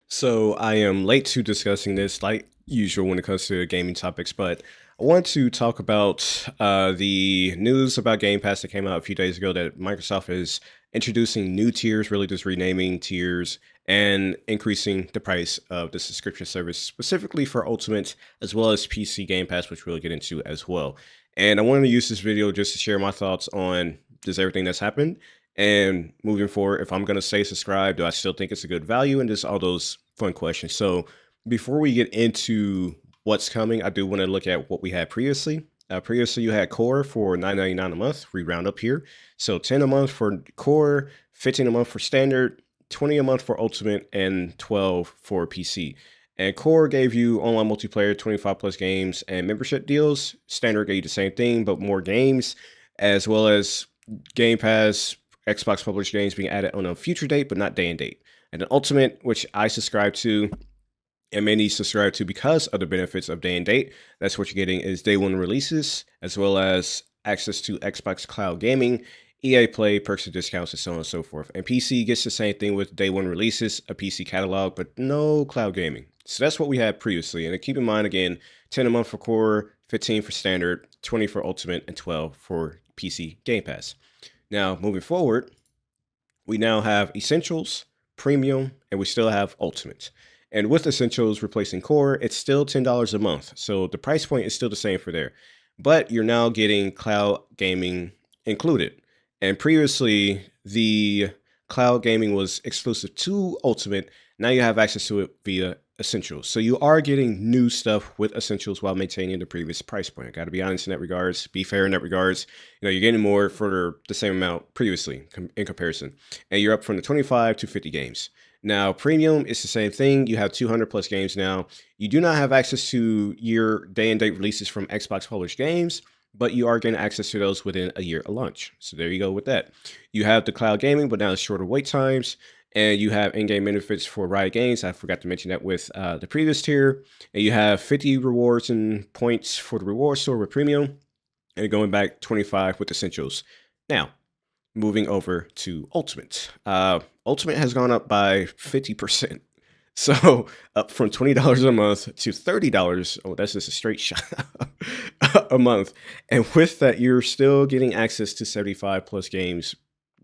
So I am late to discussing this, like usual when it comes to gaming topics, but I want to talk about the news about Game Pass that came out a few days ago that Microsoft is introducing new tiers, really just renaming tiers and increasing the price of the subscription service specifically for Ultimate as well as PC Game Pass, which we'll get into as well. And I wanted to use this video just to share my thoughts on just everything that's happened and moving forward, if I'm going to stay subscribed, do I still think it's a good value? And just all those fun questions. So before we get into what's coming, I do want to look at what we had previously. Previously, you had Core for $9.99 a month. We round up here. So 10 a month for Core, 15 a month for Standard, 20 a month for Ultimate, and 12 for PC. And Core gave you online multiplayer, 25 plus games, and membership deals. Standard gave you the same thing, but more games, as well as Game Pass, Xbox published games being added on a future date, but not day and date. And the Ultimate, which I subscribe to, and many subscribe to because of the benefits of day and date, that's what you're getting is day one releases, as well as access to Xbox Cloud Gaming, EA Play, perks and discounts, and so on and so forth. And PC gets the same thing with day one releases, a PC catalog, but no cloud gaming. So that's what we had previously. And keep in mind, again, 10 a month for Core, 15 for Standard, 20 for Ultimate, and 12 for PC Game Pass. Now, moving forward, we now have Essentials, Premium, and we still have Ultimate. And with Essentials replacing Core, it's still $10 a month. So the price point is still the same for there. But you're now getting cloud gaming included. And previously, the cloud gaming was exclusive to Ultimate. Now you have access to it via Essentials. So you are getting new stuff with Essentials while maintaining the previous price point. I got to be honest in that regards, be fair in that regards. You're getting more for the same amount previously in comparison. And you're up from the 25 to 50 games. Now, Premium is the same thing. You have 200 plus games now. You do not have access to your day and date releases from Xbox published games, but you are getting access to those within a year of launch. So there you go with that. You have the cloud gaming, but now it's shorter wait times. And you have in-game benefits for Riot Games. I forgot to mention that with the previous tier. And you have 50 rewards and points for the reward store with Premium. And going back 25 with Essentials. Now, moving over to Ultimate. Ultimate has gone up by 50%. So up from $20 a month to $30. Oh, that's just a straight shot a month. And with that, you're still getting access to 75 plus games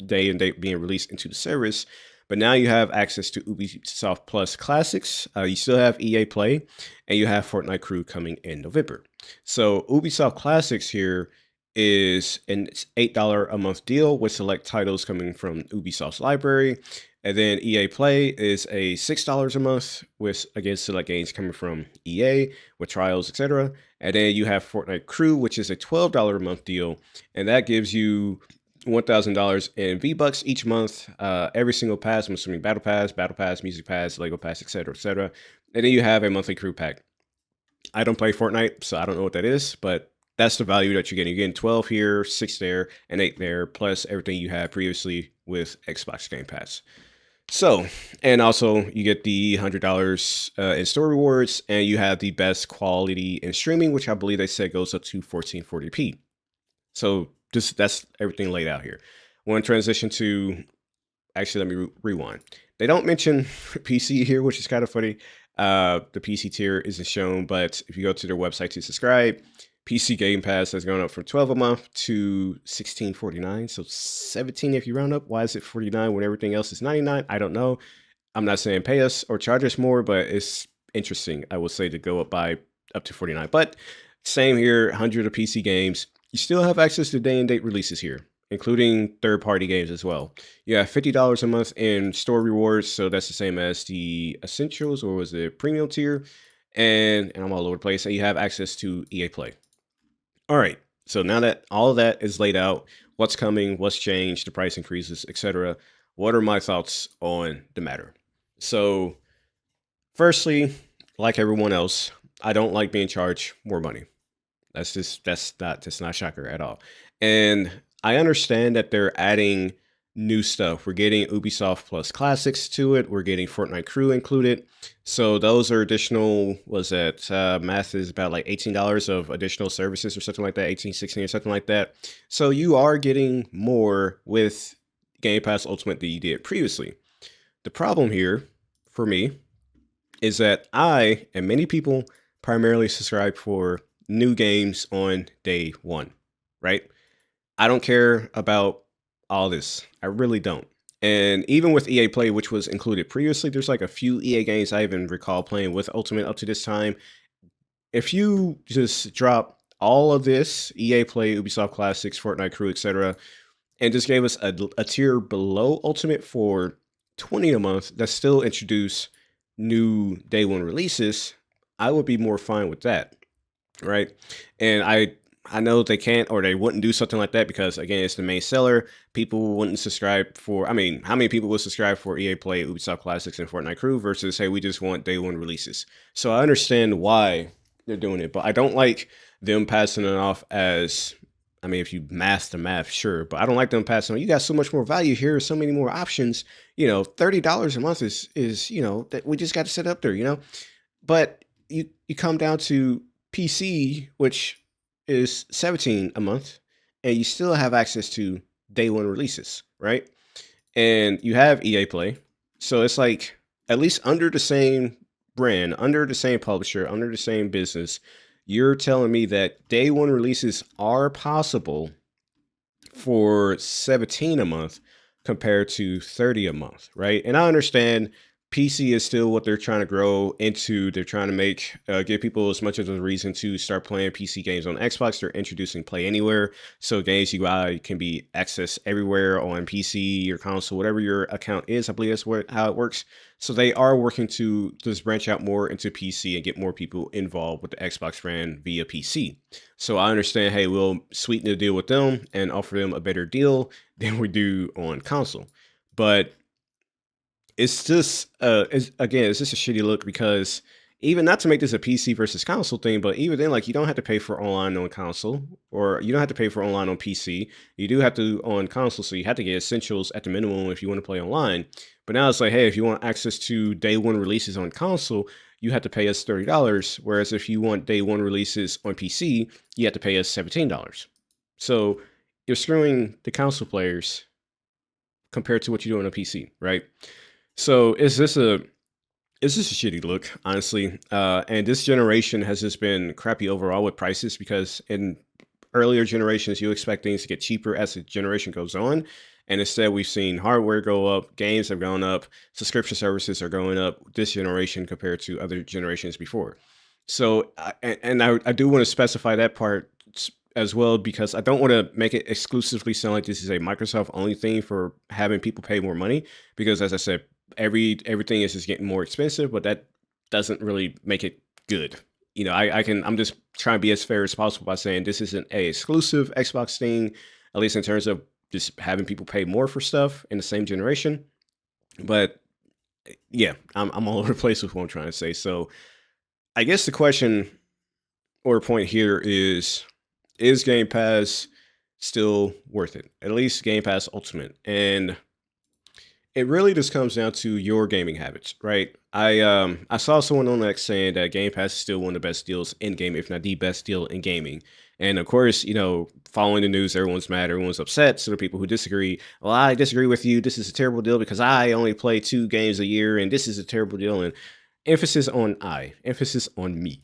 day and date being released into the service. But now you have access to Ubisoft Plus Classics. You still have EA Play, and you have Fortnite Crew coming in November. So Ubisoft Classics here is an $8 a month deal with select titles coming from Ubisoft's library. And then EA Play is a $6 a month with, again, select games coming from EA with trials, etc. And then you have Fortnite Crew, which is a $12 a month deal. And that gives you $1,000 in V-Bucks each month, every single pass. I'm assuming Battle Pass, Music Pass, Lego Pass, etc., etc. And then you have a monthly crew pack. I don't play Fortnite, so I don't know what that is, but that's the value that you're getting. You're getting 12 here, 6 there, and 8 there, plus everything you had previously with Xbox Game Pass. So, and also you get the $100 in store rewards, and you have the best quality in streaming, which I believe they said goes up to 1440p. So just that's everything laid out here. I want to transition to, actually, let me rewind. They don't mention PC here, which is kind of funny. The PC tier isn't shown, but if you go to their website to subscribe, PC Game Pass has gone up from 12 a month to $16.49. So 17 if you round up. Why is it 49 when everything else is 99? I don't know. I'm not saying pay us or charge us more, but it's interesting, I would say, to go up to 49. But same here, 100 of PC games. You still have access to day and date releases here, including third-party games as well. You have $50 a month in store rewards, so that's the same as the Essentials, or was it Premium tier? And I'm all over the place. And you have access to EA Play. All right, so now that all of that is laid out, what's coming, what's changed, the price increases, etc., what are my thoughts on the matter? So, firstly, like everyone else, I don't like being charged more money. That's not a shocker at all. And I understand that they're adding new stuff. We're getting Ubisoft Plus Classics to it. We're getting Fortnite Crew included. So those are additional, was that math is about like $18 of additional services or something like that, 18, 16 or something like that. So you are getting more with Game Pass Ultimate than you did previously. The problem here for me is that I and many people primarily subscribe for new games on day one, right? I don't care about all this. I really don't. And even with EA Play, which was included previously, there's like a few EA games I even recall playing with Ultimate up to this time. If you just drop all of this EA Play, Ubisoft Classics, Fortnite Crew, etc., and just gave us a tier below Ultimate for 20 a month that still introduce new day one releases, I would be more fine with that, right? And I know they can't or they wouldn't do something like that because again, it's the main seller. People wouldn't subscribe for. I mean, how many people would subscribe for EA Play, Ubisoft Classics, and Fortnite Crew versus hey, we just want day one releases? So I understand why they're doing it, but I don't like them passing it off as. I mean, if you math the math, sure, but I don't like them passing on. You got so much more value here, so many more options. $30 a month is that we just got to set up there. But you come down to PC, which is 17 a month, and you still have access to day one releases, right? And you have EA Play. So it's like at least under the same brand, under the same publisher, under the same business, you're telling me that day one releases are possible for 17 a month compared to 30 a month, right? And I understand PC is still what they're trying to grow into. They're trying to give people as much of a reason to start playing PC games on Xbox. They're introducing Play Anywhere, so games you buy can be accessed everywhere on PC or console, whatever your account is. I believe that's how it works. So they are working to just branch out more into PC and get more people involved with the Xbox brand via PC. So I understand, hey, we'll sweeten the deal with them and offer them a better deal than we do on console. But it's just it's just a shitty look because even not to make this a PC versus console thing, but even then, like you don't have to pay for online on console, or you don't have to pay for online on PC. You do have to on console, so you have to get essentials at the minimum if you want to play online. But now it's like, hey, if you want access to day one releases on console, you have to pay us $30. Whereas if you want day one releases on PC, you have to pay us $17. So you're screwing the console players compared to what you do on a PC, right? So is this a shitty look, honestly? And this generation has just been crappy overall with prices because in earlier generations you expect things to get cheaper as the generation goes on, and instead we've seen hardware go up, games have gone up, subscription services are going up this generation compared to other generations before. So I do want to specify that part as well because I don't want to make it exclusively sound like this is a Microsoft only thing for having people pay more money because as I said, everything is just getting more expensive, but that doesn't really make it good. I'm just trying to be as fair as possible by saying this isn't a exclusive Xbox thing, at least in terms of just having people pay more for stuff in the same generation. But yeah, I'm all over the place with what I'm trying to say. So I guess the question or point here is Game Pass still worth it? At least Game Pass Ultimate. And it really just comes down to your gaming habits, right? I saw someone on X saying that Game Pass is still one of the best deals in game, if not the best deal in gaming. And of course, following the news, everyone's mad, everyone's upset. So the people who disagree, well, I disagree with you. This is a terrible deal because I only play 2 games a year, and this is a terrible deal. And emphasis on me.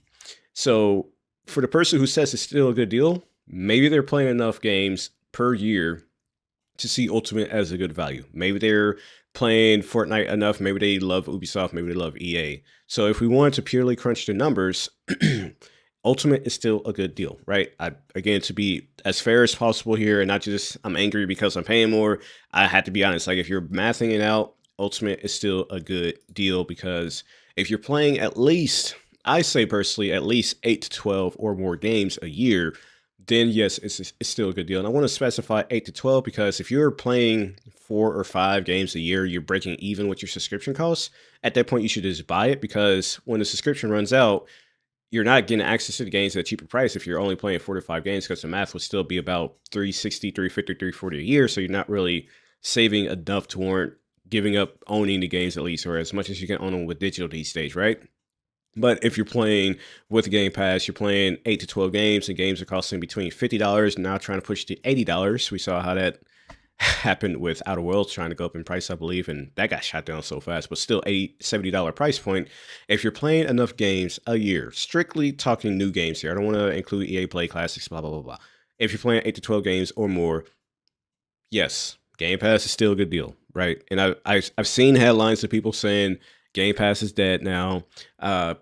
So for the person who says it's still a good deal, maybe they're playing enough games per year to see Ultimate as a good value. Maybe they're playing Fortnite enough. Maybe they love Ubisoft. Maybe they love EA. So if we wanted to purely crunch the numbers, Ultimate is still a good deal, right? Again, to be as fair as possible here and not just I'm angry because I'm paying more. I had to be honest. Like if you're mathing it out, Ultimate is still a good deal because if you're playing at least, I say personally, at least 8 to 12 or more games a year, then yes, it's still a good deal. And I want to specify 8 to 12 because if you're playing 4 or 5 games a year, you're breaking even with your subscription costs. At that point, you should just buy it because when the subscription runs out, you're not getting access to the games at a cheaper price if you're only playing 4 to 5 games because the math would still be about 360, 350, 340 a year. So you're not really saving enough to warrant giving up owning the games at least, or as much as you can own them with digital these days, right? But if you're playing with Game Pass, you're playing 8 to 12 games, and games are costing between $50 now trying to push to $80. We saw how that happened with Outer Worlds trying to go up in price, I believe, and that got shot down so fast. But still, $70 price point. If you're playing enough games a year, strictly talking new games here, I don't want to include EA Play Classics, blah blah blah blah. If you're playing 8 to 12 games or more, yes, Game Pass is still a good deal, right? And I've seen headlines of people saying Game Pass is dead now, uh,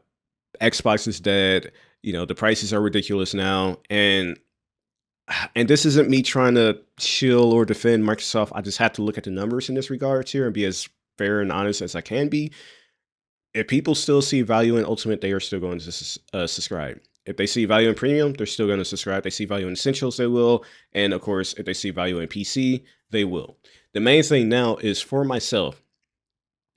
Xbox is dead. The prices are ridiculous now, and this isn't me trying to chill or defend Microsoft. I just have to look at the numbers in this regards here and be as fair and honest as I can be. If people still see value in Ultimate, they are still going to subscribe. If they see value in Premium, they're still going to subscribe. If they see value in Essentials, they will. And of course, if they see value in PC, they will. The main thing now is for myself,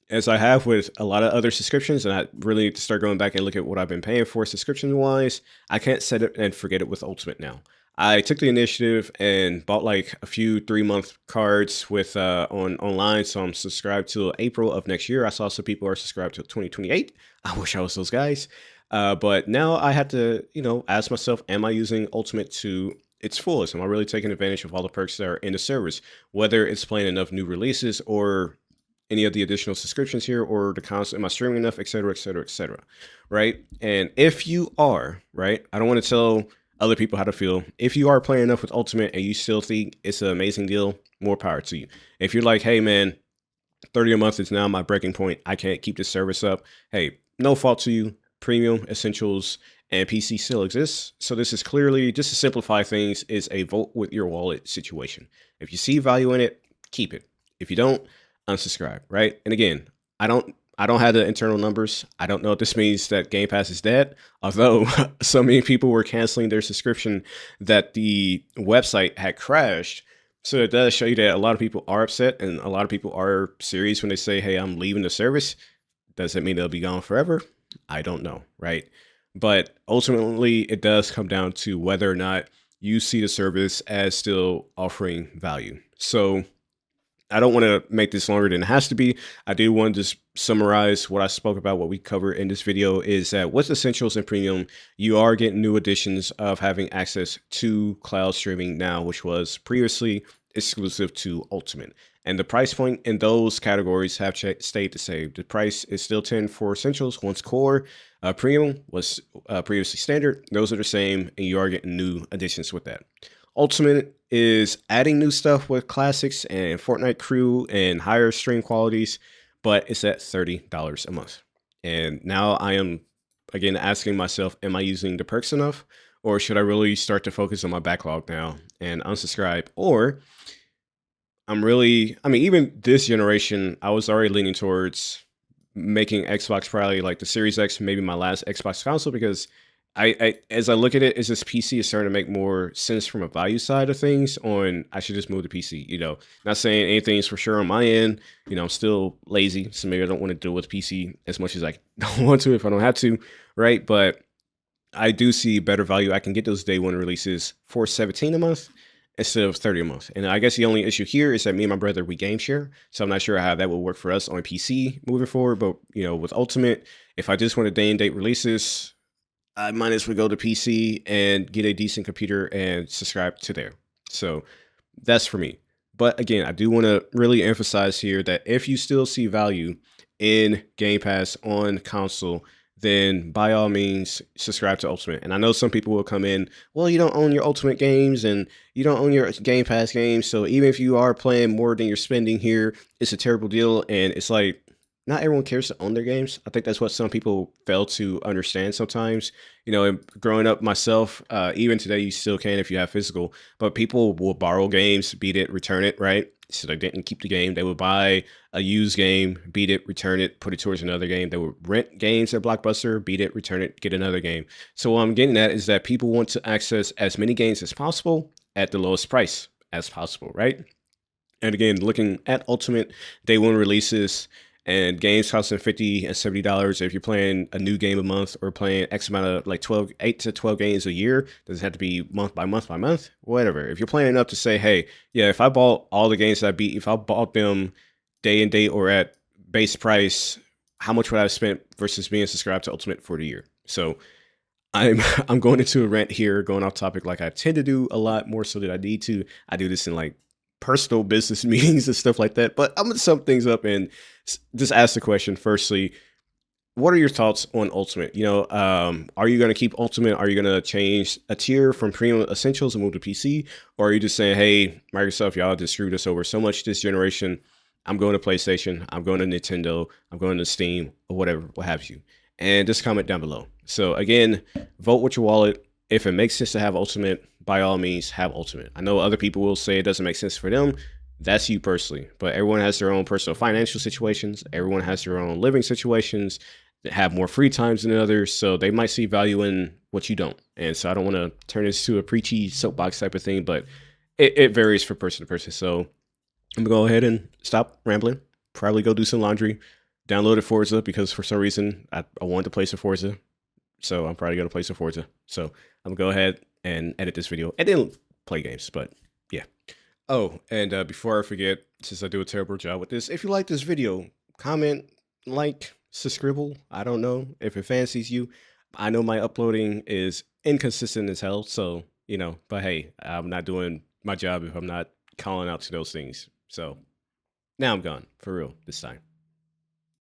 as I have with a lot of other subscriptions, and I really need to start going back and look at what I've been paying for subscription wise, I can't set it and forget it with Ultimate now. I took the initiative and bought like a few 3-month cards with online, so I'm subscribed till April of next year. I saw some people are subscribed till 2028. I wish I was those guys. But now I have to, ask myself, am I using Ultimate to its fullest? Am I really taking advantage of all the perks that are in the service? Whether it's playing enough new releases or any of the additional subscriptions here, or the constant, am I streaming enough, et cetera, et cetera, et cetera, right? And if you are, right, I don't want to tell other people how to feel. If you are playing enough with Ultimate and you still think it's an amazing deal, more power to you. If you're like, hey man, 30 a month is now my breaking point, I can't keep this service up, hey, no fault to you. Premium, Essentials, and PC still exists. So this is clearly, just to simplify things, is a vote with your wallet situation. If you see value in it, keep it. If you don't, unsubscribe, right? And again, I don't have the internal numbers. I don't know if this means that Game Pass is dead, although so many people were canceling their subscription that the website had crashed. So it does show you that a lot of people are upset and a lot of people are serious when they say, hey, I'm leaving the service. Does it mean they'll be gone forever? I don't know, right? But ultimately, it does come down to whether or not you see the service as still offering value. So I don't want to make this longer than it has to be. I do want to just summarize what I spoke about. What we cover in this video is that with Essentials and Premium, you are getting new additions of having access to cloud streaming now, which was previously exclusive to Ultimate. And the price point in those categories have stayed the same. The price is still 10 for Essentials, once core. Premium was previously standard. Those are the same, and you are getting new additions with that. Ultimate is adding new stuff with classics and Fortnite crew and higher stream qualities, but it's at $30 a month. And now I am, again, asking myself, am I using the perks enough? Or should I really start to focus on my backlog now and unsubscribe? Or even this generation, I was already leaning towards making Xbox probably like the Series X, maybe my last Xbox console, because as I look at it, is this PC is starting to make more sense from a value side of things on I should just move to PC, not saying anything's for sure on my end. I'm still lazy, so maybe I don't want to deal with PC as much as I don't want to if I don't have to, right? But I do see better value. I can get those day one releases for 17 a month instead of 30 a month. And I guess the only issue here is that me and my brother, we game share. So I'm not sure how that will work for us on PC moving forward. But, with Ultimate, if I just want a day and date releases, I might as well go to PC and get a decent computer and subscribe to there. So that's for me. But again, I do want to really emphasize here that if you still see value in Game Pass on console, then by all means, subscribe to Ultimate. And I know some people will come in, well, you don't own your Ultimate games and you don't own your Game Pass games. So even if you are playing more than you're spending here, it's a terrible deal. And it's like, not everyone cares to own their games. I think that's what some people fail to understand sometimes. And growing up myself, even today, you still can if you have physical, but people will borrow games, beat it, return it, right? So they didn't keep the game. They would buy a used game, beat it, return it, put it towards another game. They would rent games at Blockbuster, beat it, return it, get another game. So what I'm getting at is that people want to access as many games as possible at the lowest price as possible, right? And again, looking at Ultimate day one releases, and games costing $50 and $70 if you're playing a new game a month or playing X amount of like 8 to 12 games a year. Does it have to be month by month by month? Whatever. If you're playing enough to say, hey, yeah, if I bought all the games that I beat, if I bought them day and date or at base price, how much would I have spent versus being subscribed to Ultimate for the year? So I'm going into a rant here, going off topic like I tend to do a lot more so that I need to. I do this in like personal business meetings and stuff like that. But I'm gonna sum things up and just ask the question. Firstly, what are your thoughts on Ultimate? Are you going to keep Ultimate? Are you going to change a tier from Premium Essentials and move to PC? Or are you just saying, hey, Microsoft, y'all just screwed us over so much this generation. I'm going to PlayStation. I'm going to Nintendo. I'm going to Steam or whatever, what have you. And just comment down below. So again, vote with your wallet. If it makes sense to have Ultimate, by all means, have Ultimate. I know other people will say it doesn't make sense for them. That's you personally, but everyone has their own personal financial situations. Everyone has their own living situations that have more free times than others, so they might see value in what you don't. And so I don't want to turn this to a preachy soapbox type of thing, but it varies from person to person. So I'm gonna go ahead and stop rambling. Probably go do some laundry. Downloaded Forza because for some reason I wanted to play some Forza, so I'm probably gonna play some Forza. So I'm gonna go ahead and edit this video and then play games. But yeah. Oh, and before I forget, since I do a terrible job with this, if you like this video, comment, like, subscribe. I don't know if it fancies you. I know my uploading is inconsistent as hell, so but hey, I'm not doing my job if I'm not calling out to those things. So now I'm gone for real this time.